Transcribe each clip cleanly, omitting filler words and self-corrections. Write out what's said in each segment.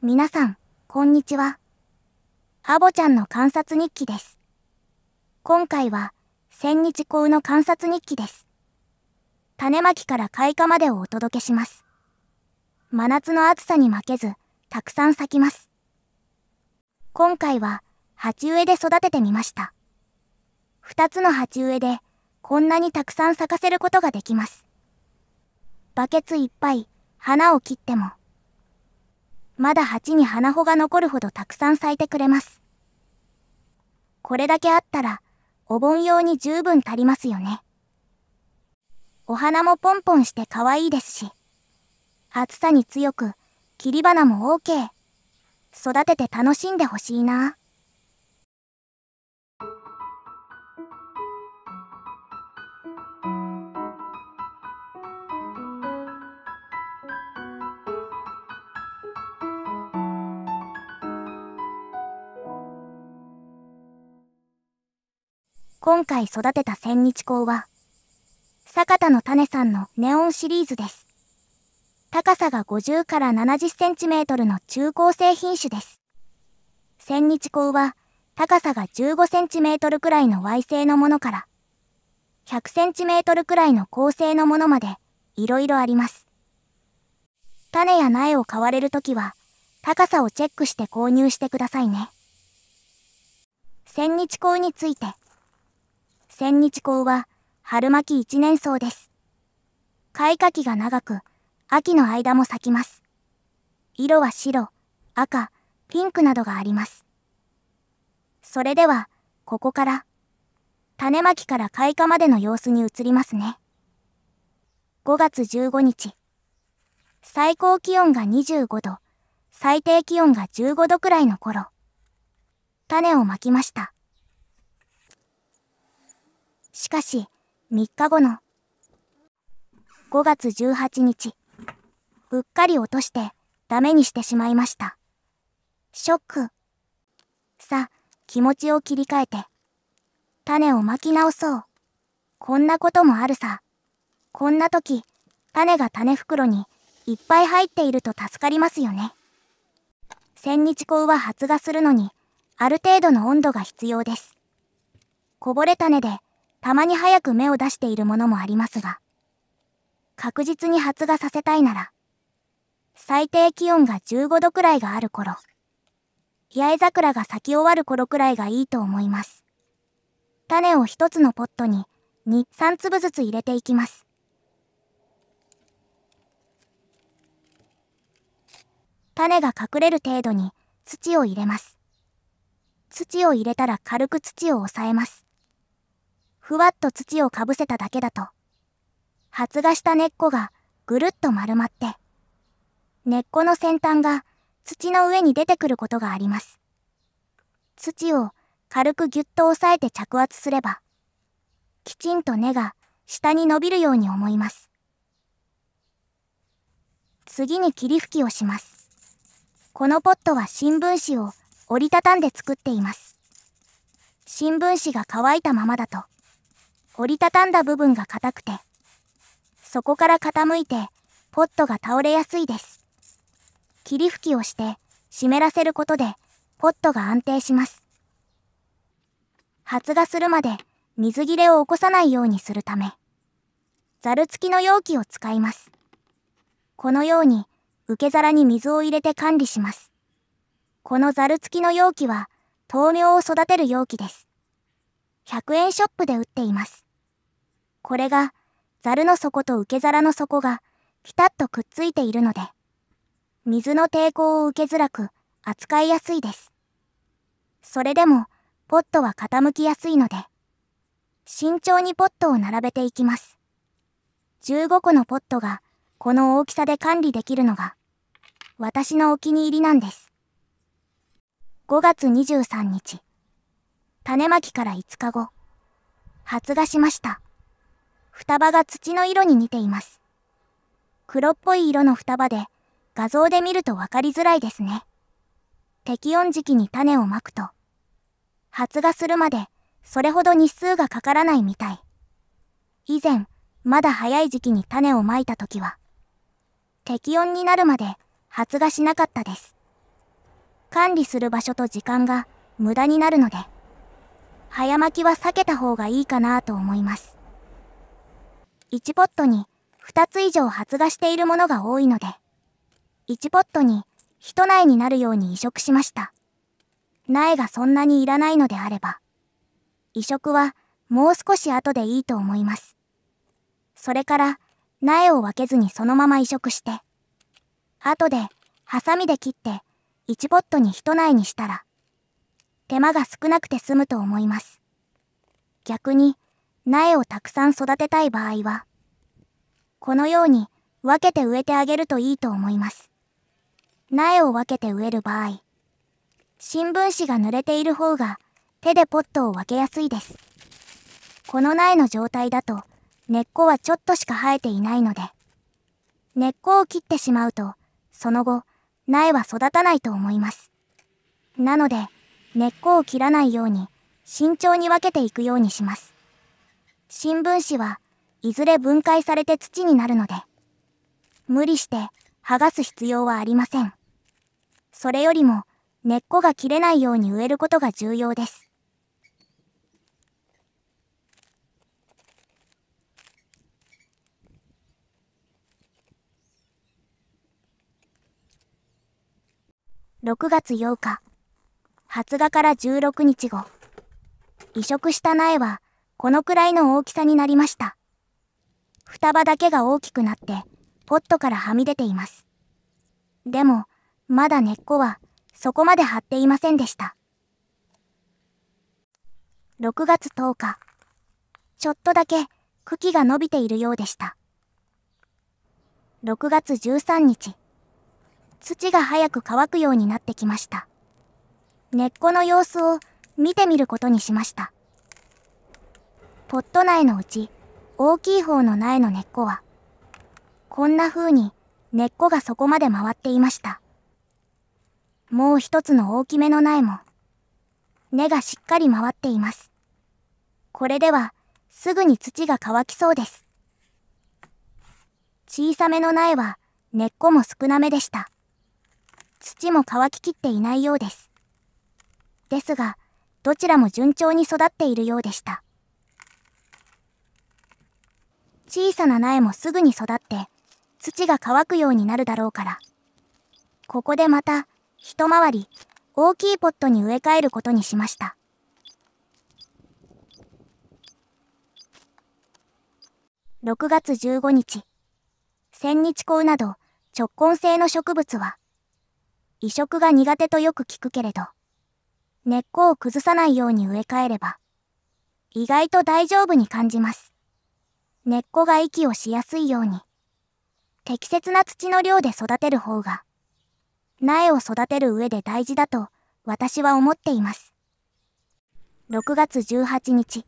皆さん、こんにちは。アボちゃんの観察日記です。今回は、千日紅の観察日記です。種まきから開花までをお届けします。真夏の暑さに負けず、たくさん咲きます。今回は、鉢植えで育ててみました。2つの鉢植えで、こんなにたくさん咲かせることができます。バケツいっぱい、花を切っても、まだ鉢に花穂が残るほどたくさん咲いてくれます。これだけあったら、お盆用に十分足りますよね。お花もポンポンして可愛いですし、暑さに強く、切り花も OK。育てて楽しんでほしいな。今回育てた千日紅は、坂田の種さんのネオンシリーズです。高さが50から70センチメートルの中高生品種です。千日紅は高さが15センチメートルくらいの Y 製のものから100センチメートルくらいの高製のものまでいろいろあります。種や苗を買われるときは高さをチェックして購入してくださいね。千日紅について。千日紅は春巻き一年草です。開花期が長く、秋の間も咲きます。色は白、赤、ピンクなどがあります。それでは、ここから、種まきから開花までの様子に移りますね。5月15日。最高気温が25度、最低気温が15度くらいの頃、種をまきました。しかし、3日後の5月18日、うっかり落としてダメにしてしまいました。ショック。さあ、気持ちを切り替えて、種をまき直そう。こんなこともあるさ。こんな時、種が種袋にいっぱい入っていると助かりますよね。千日紅は発芽するのに、ある程度の温度が必要です。こぼれ種で、たまに早く芽を出しているものもありますが、確実に発芽させたいなら、最低気温が15度くらいがある頃、八重桜が咲き終わる頃くらいがいいと思います。種を一つのポットに2、3粒ずつ入れていきます。種が隠れる程度に土を入れます。土を入れたら軽く土を押さえます。ふわっと土をかぶせただけだと、発芽した根っこがぐるっと丸まって、根っこの先端が土の上に出てくることがあります。土を軽くぎゅっと押さえて着圧すれば、きちんと根が下に伸びるように思います。次に霧吹きをします。このポットは新聞紙を折りたたんで作っています。新聞紙が乾いたままだと、折りたたんだ部分が硬くて、そこから傾いてポットが倒れやすいです。霧吹きをして湿らせることでポットが安定します。発芽するまで水切れを起こさないようにするため、ざる付きの容器を使います。このように受け皿に水を入れて管理します。このざる付きの容器は豆苗を育てる容器です。100円ショップで売っています。これがざるの底と受け皿の底がピタッとくっついているので、水の抵抗を受けづらく扱いやすいです。それでもポットは傾きやすいので、慎重にポットを並べていきます。15個のポットがこの大きさで管理できるのが私のお気に入りなんです。5月23日、種まきから5日後、発芽しました。双葉が土の色に似ています。黒っぽい色の双葉で画像で見ると分かりづらいですね。適温時期に種をまくと、発芽するまでそれほど日数がかからないみたい。以前、まだ早い時期に種をまいたときは、適温になるまで発芽しなかったです。管理する場所と時間が無駄になるので、早巻きは避けた方がいいかなと思います。1ポットに2つ以上発芽しているものが多いので、1ポットに1苗になるように移植しました。苗がそんなにいらないのであれば、移植はもう少し後でいいと思います。それから苗を分けずにそのまま移植して、後でハサミで切って1ポットに1苗にしたら、手間が少なくて済むと思います。逆に苗をたくさん育てたい場合は、このように分けて植えてあげるといいと思います。苗を分けて植える場合、新聞紙が濡れている方が手でポットを分けやすいです。この苗の状態だと根っこはちょっとしか生えていないので、根っこを切ってしまうと、その後、苗は育たないと思います。なので、根っこを切らないように慎重に分けていくようにします。新聞紙はいずれ分解されて土になるので、無理して剥がす必要はありません。それよりも根っこが切れないように植えることが重要です。6月8日、発芽から16日後、移植した苗はこのくらいの大きさになりました。双葉だけが大きくなってポットからはみ出ています。でもまだ根っこはそこまで張っていませんでした。6月10日、ちょっとだけ茎が伸びているようでした。6月13日、土が早く乾くようになってきました。根っこの様子を見てみることにしました。ポット苗のうち大きい方の苗の根っこは、こんな風に根っこがそこまで回っていました。もう一つの大きめの苗も、根がしっかり回っています。これではすぐに土が乾きそうです。小さめの苗は根っこも少なめでした。土も乾ききっていないようです。ですが、どちらも順調に育っているようでした。小さな苗もすぐに育って土が乾くようになるだろうから、ここでまた一回り大きいポットに植え替えることにしました。6月15日、千日紅など直根性の植物は移植が苦手とよく聞くけれど、根っこを崩さないように植え替えれば意外と大丈夫に感じます。根っこが息をしやすいように適切な土の量で育てる方が苗を育てる上で大事だと私は思っています。6月18日、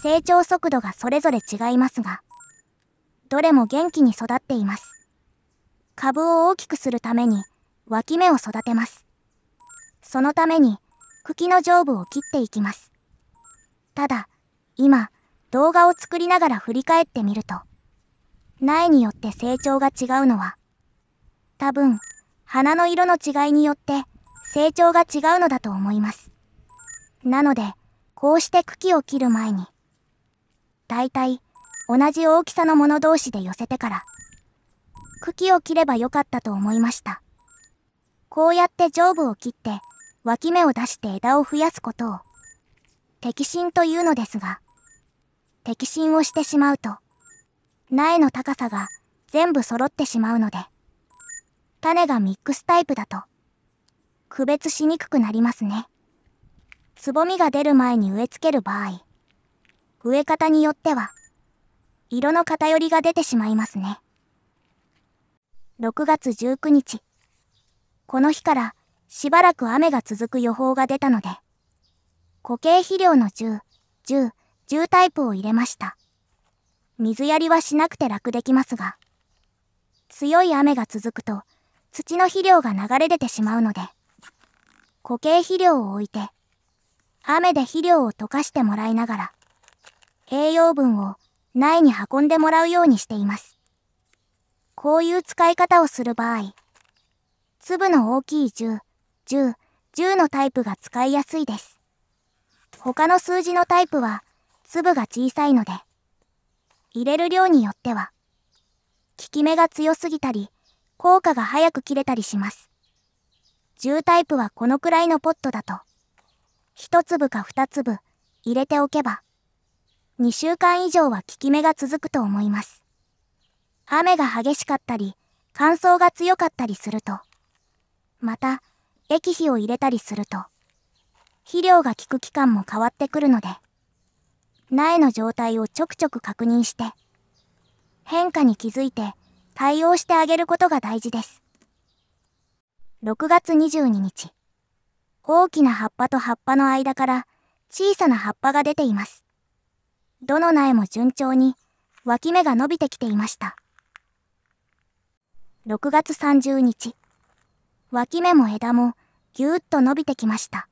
成長速度がそれぞれ違いますが、どれも元気に育っています。株を大きくするために脇芽を育てます。そのために茎の上部を切っていきます。ただ、今、動画を作りながら振り返ってみると、苗によって成長が違うのは、多分、花の色の違いによって成長が違うのだと思います。なので、こうして茎を切る前に、だいたい同じ大きさのもの同士で寄せてから、茎を切ればよかったと思いました。こうやって上部を切って脇芽を出して枝を増やすことを摘心というのですが、摘心をしてしまうと苗の高さが全部揃ってしまうので、種がミックスタイプだと区別しにくくなりますね。つぼみが出る前に植え付ける場合、植え方によっては色の偏りが出てしまいますね。6月19日、この日からしばらく雨が続く予報が出たので、固形肥料の10タイプを入れました。水やりはしなくて楽できますが、強い雨が続くと土の肥料が流れ出てしまうので、固形肥料を置いて、雨で肥料を溶かしてもらいながら、栄養分を苗に運んでもらうようにしています。こういう使い方をする場合、粒の大きい10 10、10のタイプが使いやすいです。他の数字のタイプは粒が小さいので、入れる量によっては、効き目が強すぎたり、効果が早く切れたりします。10タイプはこのくらいのポットだと、1粒か2粒入れておけば、2週間以上は効き目が続くと思います。雨が激しかったり、乾燥が強かったりすると、また液肥を入れたりすると、肥料が効く期間も変わってくるので、苗の状態をちょくちょく確認して、変化に気づいて対応してあげることが大事です。6月22日、大きな葉っぱと葉っぱの間から小さな葉っぱが出ています。どの苗も順調に脇芽が伸びてきていました。6月30日、脇芽も枝もぎゅーっと伸びてきました。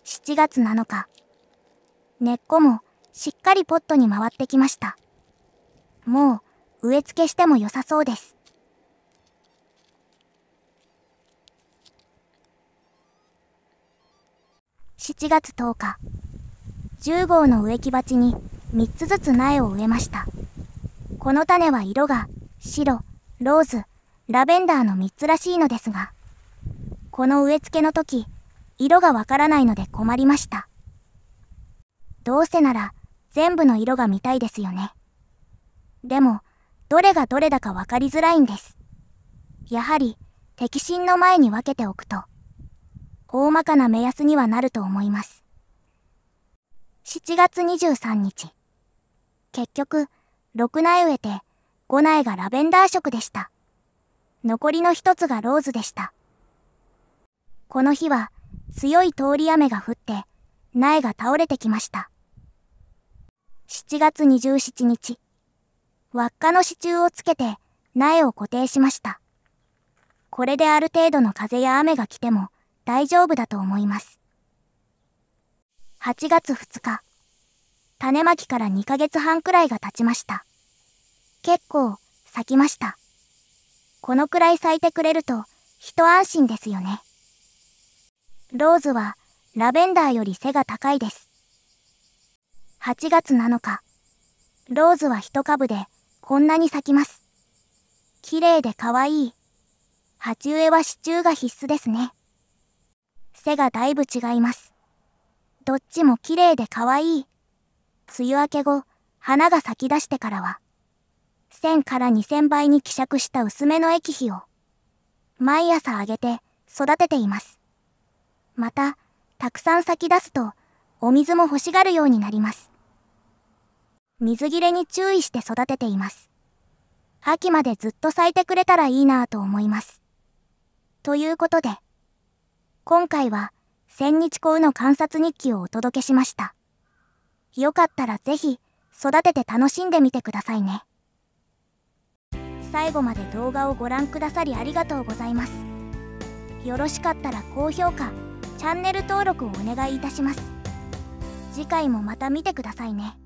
7月7日、根っこもしっかりポットに回ってきました。もう植え付けしても良さそうです。7月10日、10号の植木鉢に3つずつ苗を植えました。この種は色が白、ローズ、ラベンダーの3つらしいのですが、この植え付けの時、色がわからないので困りました。どうせなら全部の色が見たいですよね。でも、どれがどれだかわかりづらいんです。やはり、摘心の前に分けておくと、大まかな目安にはなると思います。7月23日。結局、6苗植えて、5苗がラベンダー色でした。残りの1つがローズでした。この日は、強い通り雨が降って、苗が倒れてきました。7月27日。輪っかの支柱をつけて苗を固定しました。これである程度の風や雨が来ても大丈夫だと思います。8月2日。種まきから2ヶ月半くらいが経ちました。結構咲きました。このくらい咲いてくれると一安心ですよね。ローズはラベンダーより背が高いです。8月7日。ローズは一株でこんなに咲きます。綺麗で可愛い。鉢植えは支柱が必須ですね。背がだいぶ違います。どっちも綺麗で可愛い。梅雨明け後、花が咲き出してからは、1000から2000倍に希釈した薄めの液肥を、毎朝あげて育てています。また、たくさん咲き出すと、お水も欲しがるようになります。水切れに注意して育てています。秋までずっと咲いてくれたらいいなぁと思います。ということで、今回は千日紅の観察日記をお届けしました。よかったらぜひ育てて楽しんでみてくださいね。最後まで動画をご覧くださりありがとうございます。よろしかったら高評価、チャンネル登録をお願いいたします。次回もまた見てくださいね。